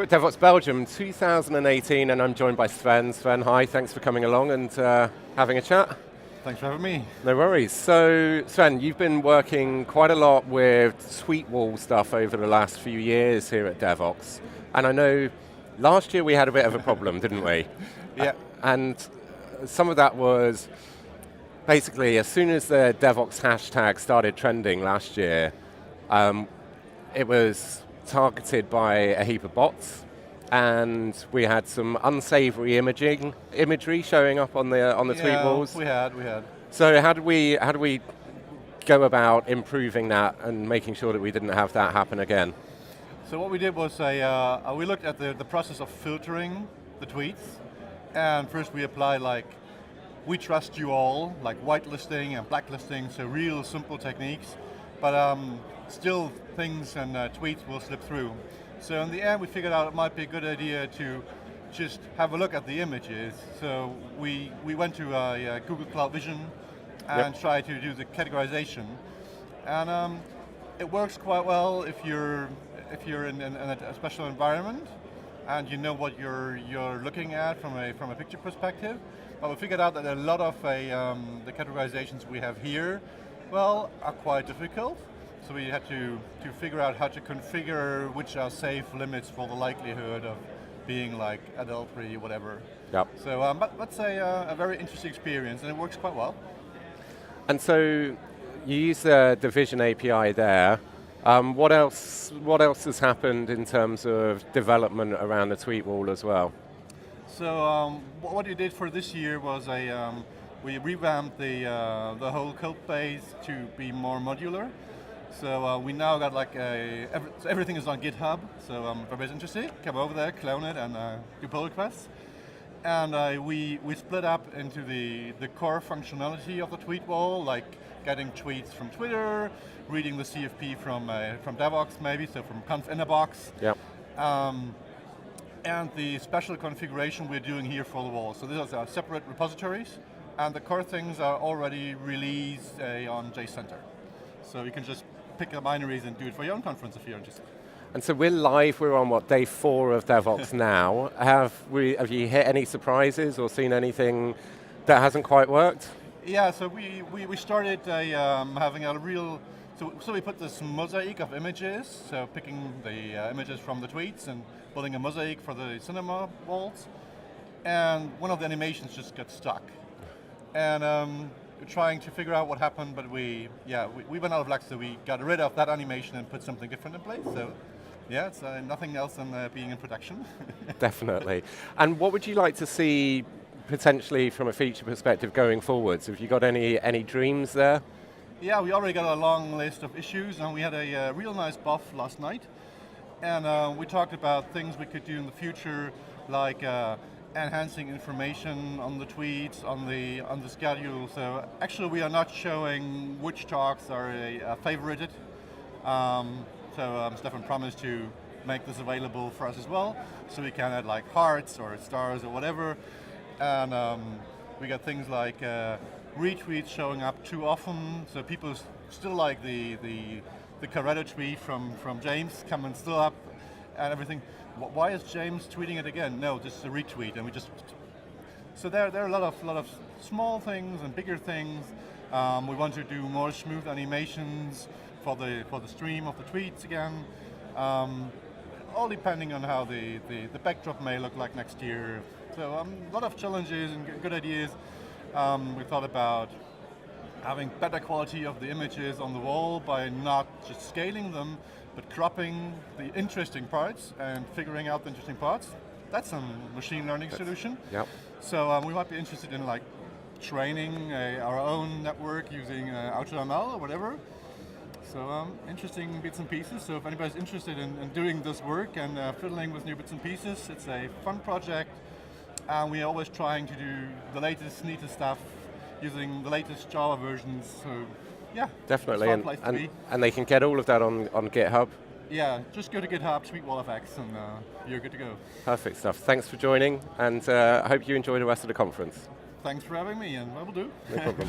We're at Devoxx Belgium 2018, and I'm joined by Sven. Sven, hi, thanks for coming along and having a chat. Thanks for having me. No worries. So, Sven, you've been working quite a lot with tweet wall stuff over the last few years here at Devoxx. And I know last year we had a bit of a problem, didn't we? Yeah. And some of that was basically as soon as the Devoxx hashtag started trending last year, it was targeted by a heap of bots, and we had some unsavory imagery showing up on the tweet walls. We had. So how do we go about improving that and making sure that we didn't have that happen again? So what we did was we looked at the process of filtering the tweets, and first we applied like "we trust you all," like whitelisting and blacklisting, so real simple techniques, but still things and tweets will slip through. So in the end we figured out it might be a good idea to just have a look at the images. So we went to Google Cloud Vision and tried to do the categorization, and it works quite well if you're in a special environment and you know what you're looking at from a picture perspective. But we figured out that a lot of the categorizations we have here, well, are quite difficult. So we had to figure out how to configure which are safe limits for the likelihood of being like adult-free, whatever. Yep. So, but let's say a very interesting experience, and it works quite well. And so you use the Vision API there. What else has happened in terms of development around the tweet wall as well? So what we did for this year was we revamped the whole code base to be more modular. So we now got like so everything is on GitHub. So if everybody's interested, come over there, clone it, and do pull requests. And we split up into the core functionality of the tweet wall, like getting tweets from Twitter, reading the CFP from Devoxx maybe, so from conf in a box. Yep. And the special configuration we're doing here for the wall. So these are separate repositories, and the core things are already released on JCenter. So you can just pick the binaries and do it for your own conference if you're interested. And so we're live, we're on what, day 4 of Devoxx now. Have you hit any surprises or seen anything that hasn't quite worked? Yeah, so we started having a real, so we put this mosaic of images, so picking the images from the tweets and building a mosaic for the cinema walls. And one of the animations just got stuck. And trying to figure out what happened, but we went out of luck, so we got rid of that animation and put something different in place. So yeah, it's nothing else than being in production. Definitely. And what would you like to see potentially from a feature perspective going forwards? Have you got any dreams there? Yeah, we already got a long list of issues, and we had a real nice buff last night. And we talked about things we could do in the future, like enhancing information on the tweets, on the schedule. So actually we are not showing which talks are favorited. So Stefan promised to make this available for us as well, so we can add like hearts or stars or whatever. And we got things like retweets showing up too often, so people still like the Corretto tweet from James coming still up and everything. Why is James tweeting it again? No, just a retweet, and we just. So there are a lot of small things and bigger things. We want to do more smooth animations for the stream of the tweets again. All depending on how the backdrop may look like next year. So a lot of challenges and good ideas. We thought about having better quality of the images on the wall by not just scaling them, but cropping the interesting parts and figuring out the interesting parts. That's a machine learning solution. Yep. So we might be interested in like training our own network using AutoML or whatever. So interesting bits and pieces. So if anybody's interested in doing this work and fiddling with new bits and pieces, it's a fun project. And we're always trying to do the latest, neatest stuff using the latest Java versions. So yeah, definitely, and they can get all of that on GitHub. Yeah, just go to GitHub, tweetwallfx, and you're good to go. Perfect stuff. Thanks for joining, and I hope you enjoy the rest of the conference. Thanks for having me, and I will do. No problem.